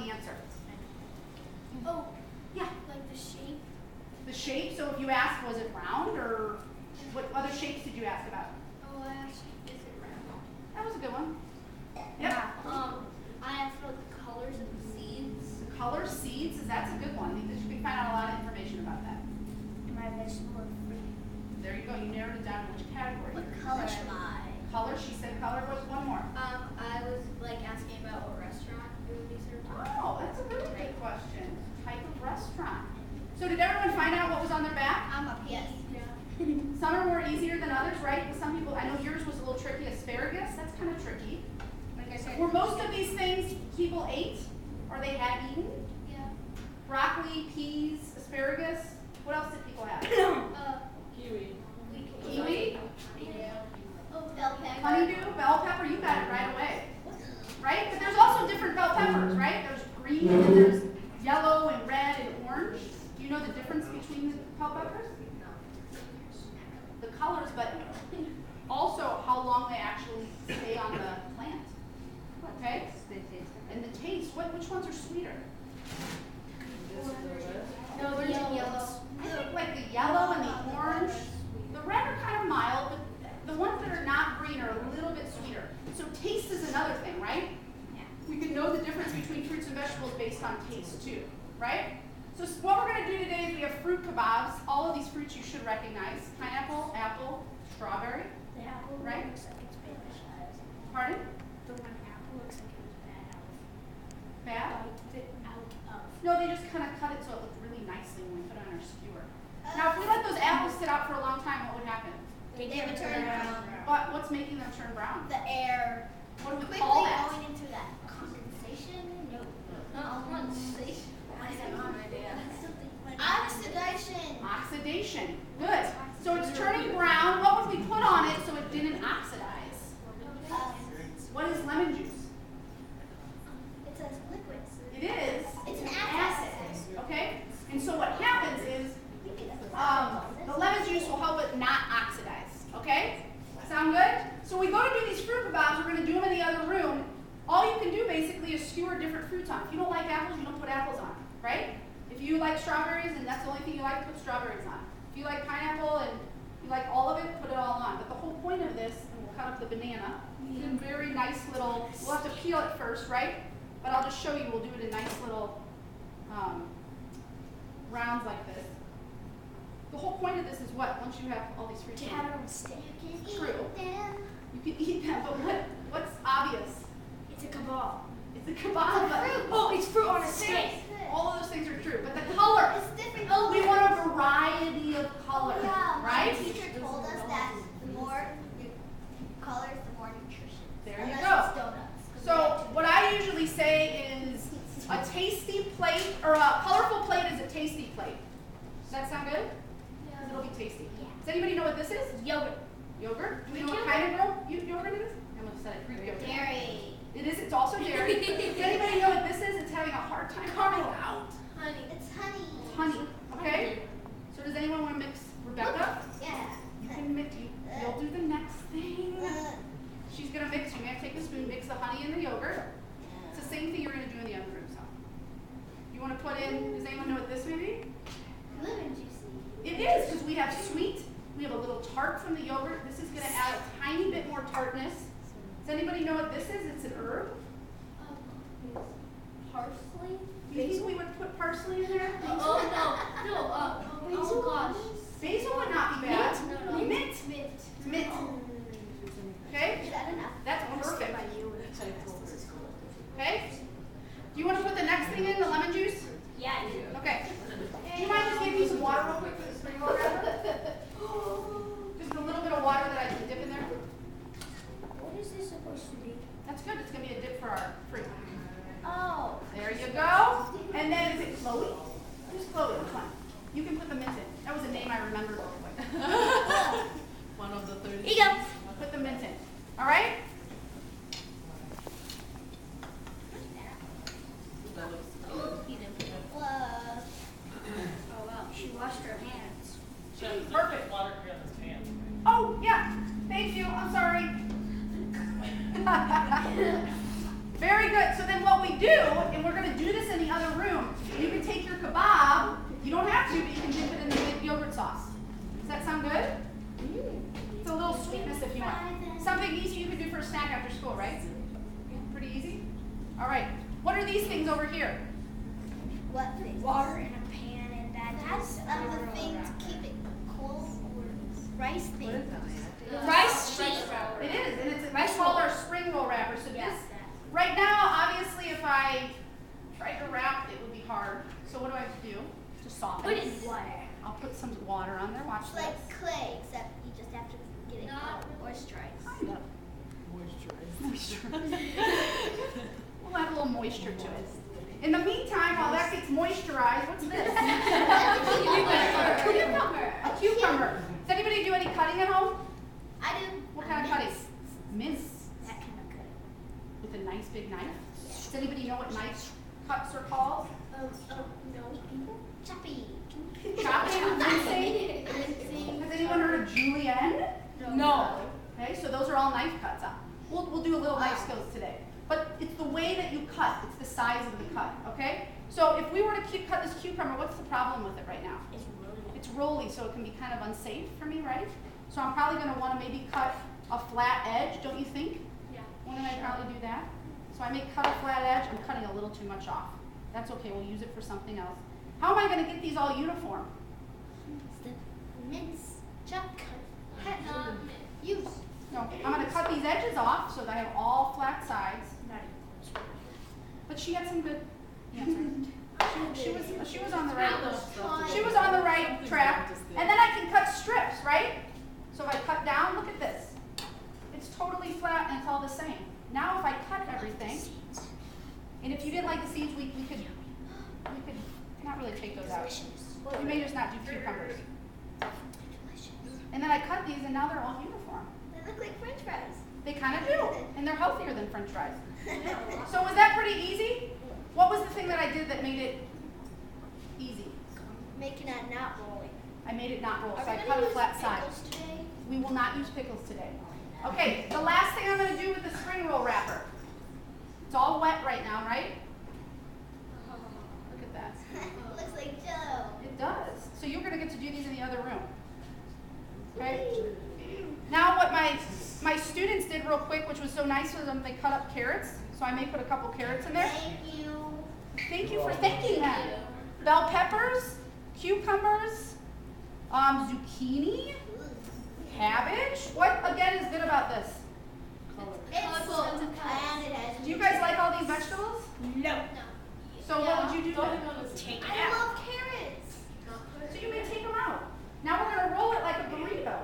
answer. Oh, Yeah. like the shape? The shape, so if you asked, was it round, or what other shapes did you ask about? Oh, I asked, is it round? That was a good one. Yep. Yeah. I asked about the colors of the seeds. The color seeds, that's a good one. You can find out a lot of information about that. Am I vegetable or fruit? There you go, you narrowed it down to which category. What color am I? Color, she said color. What's one more? I was like asking about what restaurant it would be served at. Oh, that's a really good question. Type of restaurant. So did everyone find out what was on their back? I'm a yes. Yeah. Some are more easier than others, right? Some people, I know yours was a little tricky. Asparagus, that's kind of tricky. Like I said, were most of these things people ate or they had eaten? Yeah. Broccoli, peas, asparagus. What else did people have? Kiwi. Kiwi? Yeah. Oh, bell pepper. Honeydew, bell pepper, you got it right away. Right? But there's also different bell peppers, right? There's green and there's yellow and red and orange. Do you know the difference between the bell peppers? The colors, but also how long they actually stay on the plant. Okay? And the taste, which ones are sweeter? No, Orange and yellow. I think like the yellow and the orange. The red are kind of mild, but the ones that are not green are a little bit sweeter. So taste is another thing, right? Yeah. We can know the difference between fruits and vegetables based on taste too, right? So what we're going to do today is we have fruit kebabs. All of these fruits you should recognize. Pineapple, apple, strawberry. The apple Right? looks like it's bad. Pardon? The one apple looks like it was bad out. Bad? Bite it out of. No, they just kind of cut it so it looked really nicely when we put it on our skewer. Now, if we let those apples sit out for a long time, what would happen? They would turn brown. What's making them turn brown? The air. What do we Quickly call that? going into that condensation? No. Condensation. I have no idea. Oxidation. Oxidation. Good. So it's turning brown. What would we put on it so it didn't oxidize? What is lemon juice? It's a liquid. It is. It's an acid. Okay? And so what happens is the lemon juice will help it not oxidize. Okay? Sound good? So we go to do these fruit kebabs. We're going to do them in the other room. All you can do basically is skewer different fruits on. If you don't like apples, you don't put apples on. Right? If you like strawberries and that's the only thing you like, put strawberries on. If you like pineapple and you like all of it, put it all on. But the whole point of this, and we'll cut up the banana, in very nice little, we'll have to peel it first, right? But I'll just show you, we'll do it in nice little rounds like this. The whole point of this is what? Once you have all these fruits in it. True. You can eat them, but what's obvious? It's a kebab. It's a kebab. Oh, it's fruit on a stick. All of those things are true, but the color. It's different. We want a variety of color, Yeah, right? my teacher told us that the more colors, the more nutrition. There you Unless go. it's donuts. So what I usually say is a tasty plate, or a colorful plate is a tasty plate. Does that sound good? Yeah. It'll be tasty. Yeah. Does anybody know what this is? Yogurt. Yogurt? Do we know what kind of yogurt it is? I almost said it. Greek yogurt. Dairy. It is. It's also dairy. Does anybody know what this is? It's having a hard time coming out. Honey. It's honey. Honey. Okay? So does anyone want to mix Rebecca? Yeah. You can mix. You'll do the next thing. She's going to mix. You may have to take a spoon, mix the honey and the yogurt. It's the same thing you're going to do in the other room. So you want to put in, does anyone know what this may be? Lemon juicy. It is, because we have sweet. We have a little tart from the yogurt. This is going to add a tiny bit more tartness. Does anybody know what this is? It's an herb. Parsley. You think we would put parsley in there? Oh gosh. Basil would not be bad. Mint. Mint. Mint. Okay? Is that enough? That's perfect. Okay? Do you want to put the next thing in, the lemon juice? Yeah, I do. Okay. Do you mind just giving me some water real quick for you all grabber? Just a little bit of water that I can dip in there. What is this supposed to be? That's good. It's going to be a dip for our fruit. Oh. There you go. And then is it Chloe? Who's Chloe? Which one? You can put the mint in. That was a name I remembered real quick. One of the 30. Here you go. Put the mint in. All right? That looks good. Oh wow. She washed her hands. Perfect. Water here on his hand. Oh, yeah. Thank you. I'm sorry. Very good. So then what we do, and we're going to do this other room. You can take your kebab. You don't have to, but you can dip it in the yogurt sauce. Does that sound good? It's a little sweetness if you want. Something easy you can do for a snack after school, right? Pretty easy? All right. What are these things over here? What thing? Water in a pan and that's the thing to keep it cold. Rice thing. Rice sheet. It is, and it's called our spring roll wrapper. So this, right now, obviously, if I tried to wrap, it would be hard. So what do I have to do to soften Put it? in water. I'll put some water on there. Watch It's this. like clay, except you just have to get it moisturized. Kind of. Moisturize. We'll add a little moisture to it. In the meantime, while that gets moisturized, what's this? A cucumber. Does anybody do any cutting at home? I do. What kind of cutting? Mince. That kind of cutting. With a nice big knife? Does anybody know what knife cuts are called? No. Choppy. Chopping? Mincing? Has anyone heard of julienne? No. Okay, so those are all knife cuts. We'll do a little knife skills today. But it's the way that you cut. It's the size of the cut, okay? So if we were to cut this cucumber, what's the problem with it right now? It's rolly, so it can be kind of unsafe for me, right? So I'm probably going to want to maybe cut a flat edge, don't you think? Yeah. Wouldn't I probably do that? So I may cut a flat edge. I'm cutting a little too much off. That's okay. We'll use it for something else. How am I going to get these all uniform? Mince. Chop. Cut. Use. No, I'm going to cut these edges off so that I have all flat sides. But she had some good answers. She was on the right. She was on the right track. And then I can cut strips, right? So if I cut down, look at this. It's totally flat and it's all the same. Now if I cut everything, and if you didn't like the seeds, we could not really take those out. We may just not do cucumbers. And then I cut these and now they're all uniform. They look like French fries. They kind of do, and they're healthier than French fries. So was that pretty easy? What was the thing that I did that made it easy? Making it not rolling. I made it not roll, so I cut a flat side. We will not use pickles today. Okay, the last thing I'm going to do with the spring roll wrapper. It's all wet right now, right? Look at that. Looks like Jello. It does. So you're going to get to do these in the other room. Okay? Now what my students did real quick, which was so nice of them, they cut up carrots. So I may put a couple carrots in there. Thank you. Thank you for thanking them. Bell peppers, cucumbers, zucchini, cabbage. What again is good about this? It's colorful. And it has. Do you guys like all these vegetables? No. So what would you do then? Take I love carrots. So you may take them out. Now we're going to roll it like a burrito.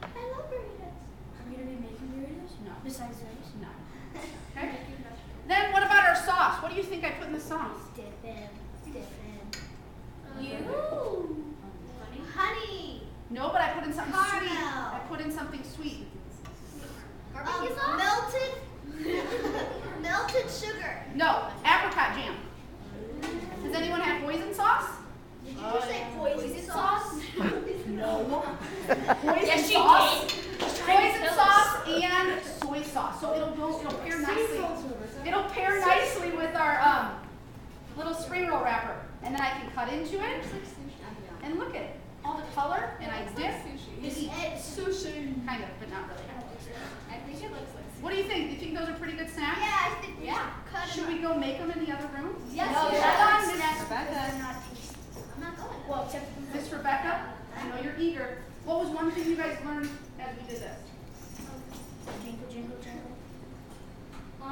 I love burritos. Are we going to be making burritos? No. Besides those? No. Okay. Then what about our sauce? What do you think I put in the sauce? Dip in. You. Honey. No, but I put in something sweet. Caramel. I put in something sweet. Barbecue sauce? Melted sugar. No, apricot jam. Does anyone have poison sauce? Did you say poison sauce? No. Yes, she sauce. did. Poison sauce and soy sauce. So it'll pair nicely. It'll pair nicely with our little spring roll wrapper. And then I can cut into it. And look at all the color. And I dip. It's sushi. Kind of, but not really. I think it looks like. What do you think? Do you think those are pretty good snacks? Yeah, I think we should cut Should them we go make them in the other room? Yes. No, yes. Rebecca. I'm not going. Well, except for Miss Rebecca, I know you're eager. What was one thing you guys learned as we did this? jingle, jingle, jingle. I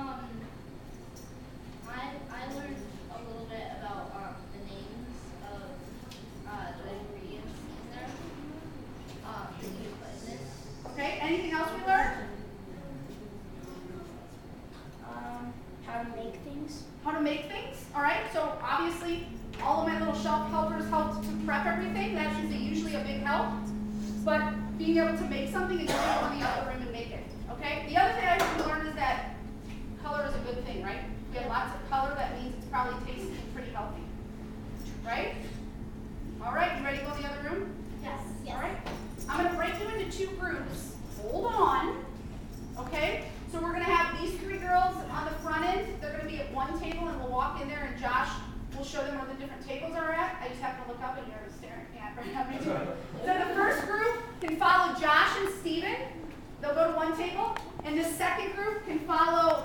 learned a little bit about the names of the ingredients in there. That you put in this. Okay, anything else we learned? How to make things. How to make things, all right? So obviously, all of my little shelf helpers helped to prep everything. That's usually a big help. But being able to make something is really go in the other room and make it, okay? The other thing I hope you learned is that color is a good thing, right? We have lots of color, that means it's probably tasty and pretty healthy, right? All right, you ready to go in the other room? Yes. All right, I'm going to break you into two groups. Hold on, okay? So we're going to have these three girls on the front end. They're going to be at one table, and we'll walk in there, and Josh They'll go to one table, and this second group can follow